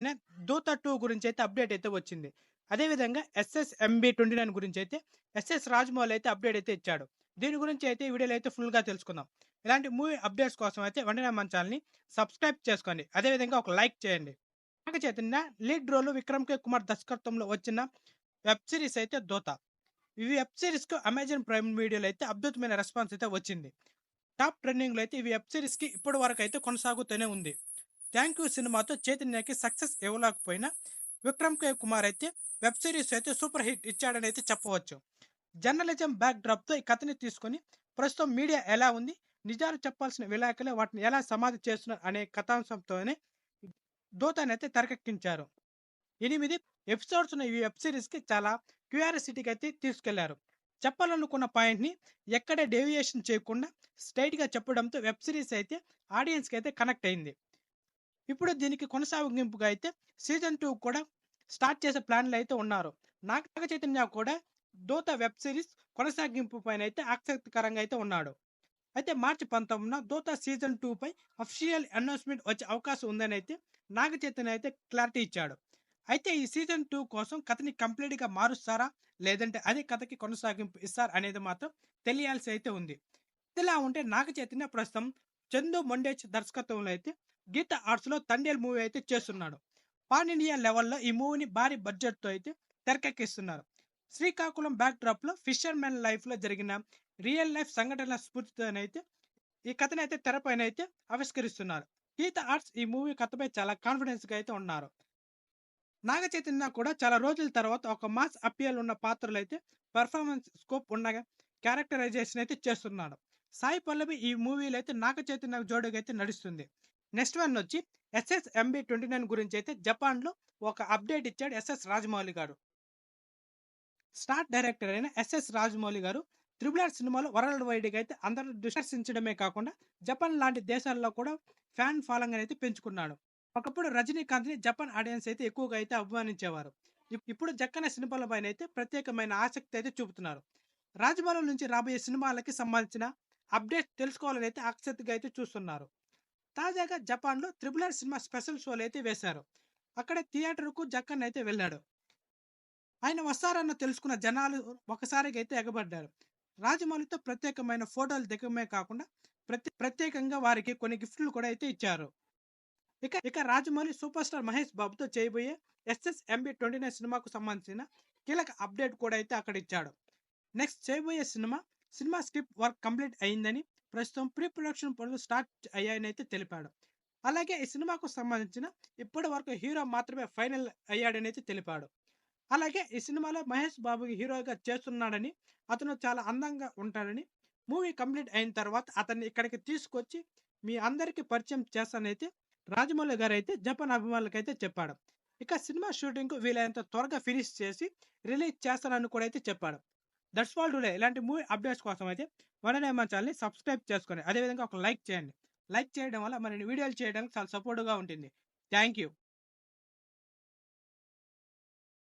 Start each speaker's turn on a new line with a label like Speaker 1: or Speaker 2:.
Speaker 1: నే 'దూత 2' గురించైతే అప్‌డేట్ అయితే వచ్చింది. అదేవిధంగా 'ఎస్ఎస్ఎంబీ29' గురించైతే ఎస్ఎస్ రాజమౌళి అయితే అప్‌డేట్ అయితే ఇచ్చాడు. దీని గురించి అయితే ఈ వీడియోలో అయితే ఫుల్‌గా తెలుసుకుందాం. ఇలాంటి మూవీ అప్‌డేట్స్ కోసం అయితే వెంటనే మన ఛానెల్‌ని సబ్స్క్రైబ్ చేసుకోండి. అదేవిధంగా ఒక లైక్ చేయండి. నాగ చైతన్య లీడ్ రోల్ 'విక్రమ్ కే కుమార్' దర్శకత్వంలో వచ్చిన వెబ్ సీరీస్ అయితే 'దూత'. ఈ వెబ్ సీరీస్‌కు అమెజాన్ ప్రైమ్ వీడియోలో అయితే అద్భుతమైన రెస్పాన్స్ అయితే వచ్చింది. టాప్ ట్రెండింగ్‌లో అయితే ఈ వెబ్ సీరీస్‌కి ఇప్పటి వరకు అయితే కొనసాగుతూనే ఉంది. 'థ్యాంక్ యూ' సినిమాతో చైతన్యకి సక్సెస్ ఇవ్వలేకపోయినా 'విక్రమ్ కే కుమార్' అయితే వెబ్ సీరీస్ అయితే సూపర్ హిట్ ఇచ్చాడని అయితే చెప్పవచ్చు. జర్నలిజం బ్యాక్ డ్రాప్‌తో ఈ కథని తీసుకొని ప్రస్తుతం మీడియా ఎలా ఉంది, నిజాలు చెప్పాల్సిన విలేకరులు వాటిని ఎలా సమాధి చేస్తున్నారు అనే కథాంశంతోనే 'దూత'నైతే తెరకెక్కించారు. 8 ఎపిసోడ్స్ ఉన్న ఈ వెబ్ సీరీస్‌కి చాలా క్యూరియాసిటీకి అయితే తీసుకెళ్లారు. చెప్పాలనుకున్న పాయింట్‌ని ఎక్కడ డేవియేషన్ చేయకుండా స్ట్రెయిట్‌గా చెప్పడంతో వెబ్ సీరీస్ అయితే ఆడియన్స్‌కి అయితే కనెక్ట్ అయింది. ఇప్పుడు దీనికి కొనసాగింపుగా అయితే సీజన్ 2 కూడా స్టార్ట్ చేసే ప్లాన్‌లో అయితే ఉన్నారు. నాగ చైతన్య కూడా 'దూత' వెబ్ సీరీస్ కొనసాగింపు పైన అయితే ఆసక్తికరంగా అయితే ఉన్నాడు. అయితే మార్చి 19న 'దూత' సీజన్ 2 పై అఫీషియల్ అనౌన్స్‌మెంట్ వచ్చే అవకాశం ఉందని అయితే నాగ చైతన్య అయితే క్లారిటీ ఇచ్చాడు. అయితే ఈ సీజన్ 2 కోసం కథని కంప్లీట్‌గా మారుస్తారా? లేదంటే అదే కథకి కొనసాగింపు ఇస్తారా? అనేది మాత్రం తెలియాల్సి అయితే ఉంది. ఇదిలా ఉంటే నాగ చైతన్య ప్రస్తుతం చందు మొండేచ్ దర్శకత్వంలో అయితే గీత ఆర్ట్స్‌లో 'తండేల్' మూవీ అయితే చేస్తున్నాడు. పాన్ ఇండియా లెవెల్‌లో ఈ మూవీని భారీ బడ్జెట్‌తో అయితే తెరకెక్కిస్తున్నారు. శ్రీకాకుళం బ్యాక్ డ్రాప్‌లో ఫిషర్‌మెన్ లైఫ్‌లో జరిగిన రియల్ లైఫ్ సంఘటనల స్ఫూర్తితోనైతే ఈ కథనైతే తెరపైనైతే ఆవిష్కరిస్తున్నారు. గీత ఆర్ట్స్ ఈ మూవీ కథపై చాలా కాన్ఫిడెన్స్‌గా అయితే ఉన్నారు. నాగ చైతన్య కూడా చాలా రోజుల తర్వాత ఒక మాస్ అప్పీల్ ఉన్న పాత్రలో అయితే పెర్ఫార్మెన్స్ స్కోప్ ఉన్న క్యారెక్టరైజేషన్ అయితే చేస్తున్నాడు. సాయి పల్లవి ఈ మూవీలో అయితే నాగ చైతన్య జోడీగా అయితే నడుస్తుంది. నెక్స్ట్ వన్ వచ్చి SSMB29 గురించి అయితే జపాన్‌లో ఒక అప్డేట్ ఇచ్చాడు రాజమౌళి గారు. స్టార్ డైరెక్టర్ అయిన రాజమౌళి గారు 'త్రిబుల్ ఆర్' సినిమాలో వరల్డ్ వైడ్‌గా అయితే అందరూ దృష్టించడమే కాకుండా జపాన్ లాంటి దేశాల్లో కూడా ఫ్యాన్ ఫాలోయింగ్ అయితే పెంచుకున్నాడు. ఒకప్పుడు రజనీకాంత్‌ని జపాన్ ఆడియన్స్ అయితే ఎక్కువగా అయితే అభిమానించేవారు. ఇప్పుడు జక్కన సినిమాల పైన అయితే ప్రత్యేకమైన ఆసక్తి అయితే చూపుతున్నారు. రాజమౌళి నుంచి రాబోయే సినిమాలకి సంబంధించిన అప్డేట్స్ తెలుసుకోవాలని అయితే ఆసక్తిగా అయితే చూస్తున్నారు. తాజాగా జపాన్‌లో 'త్రిబుల్ ఆర్' సినిమా స్పెషల్ షోలు అయితే వేశారు. అక్కడే థియేటర్‌కు జక్కన్న అయితే వెళ్ళాడు. ఆయన వస్తారన్న తెలుసుకున్న జనాలు ఒకసారిగా అయితే ఎగబడ్డారు. రాజమౌళితో ప్రత్యేకమైన ఫోటోలు దిగడమే కాకుండా ప్రత్యేకంగా వారికి కొన్ని గిఫ్టులు కూడా అయితే ఇచ్చారు. ఇక రాజమౌళి సూపర్ స్టార్ మహేష్ బాబుతో చేయబోయే 'SSMB29' సినిమాకు సంబంధించిన కీలక అప్డేట్ కూడా అయితే అక్కడ ఇచ్చాడు. నెక్స్ట్ చేయబోయే సినిమా స్క్రిప్ట్ వర్క్ కంప్లీట్ అయిందని, ప్రస్తుతం ప్రీ ప్రొడక్షన్ పనులు స్టార్ట్ అయ్యాయని అయితే తెలిపాడు. అలాగే ఈ సినిమాకు సంబంధించిన ఇప్పటి వరకు హీరో మాత్రమే ఫైనల్ అయ్యాడని అయితే తెలిపాడు. అలాగే ఈ సినిమాలో మహేష్ బాబు హీరోగా చేస్తున్నాడని, అతను చాలా అందంగా ఉంటాడని, మూవీ కంప్లీట్ అయిన తర్వాత అతన్ని ఇక్కడికి తీసుకొచ్చి మీ అందరికీ పరిచయం చేస్తానైతే రాజమౌళి గారైతే జపాన్ అభిమానులకైతే చెప్పాడు. ఇక సినిమా షూటింగ్‌కు వీలైనంత త్వరగా ఫినిష్ చేసి రిలీజ్ చేస్తానని కూడా అయితే చెప్పాడు. That's all today. ఇలాంటి మూవీ అప్డేట్స్ కోసం అయితే వెంటనే మన ఛానెల్‌ని సబ్స్క్రైబ్ చేసుకోండి. అదేవిధంగా ఒక లైక్ చేయండి. లైక్ చేయడం వల్ల మరిన్ని వీడియోలు చేయడానికి చాలా సపోర్ట్‌గా ఉంటుంది. Thank you.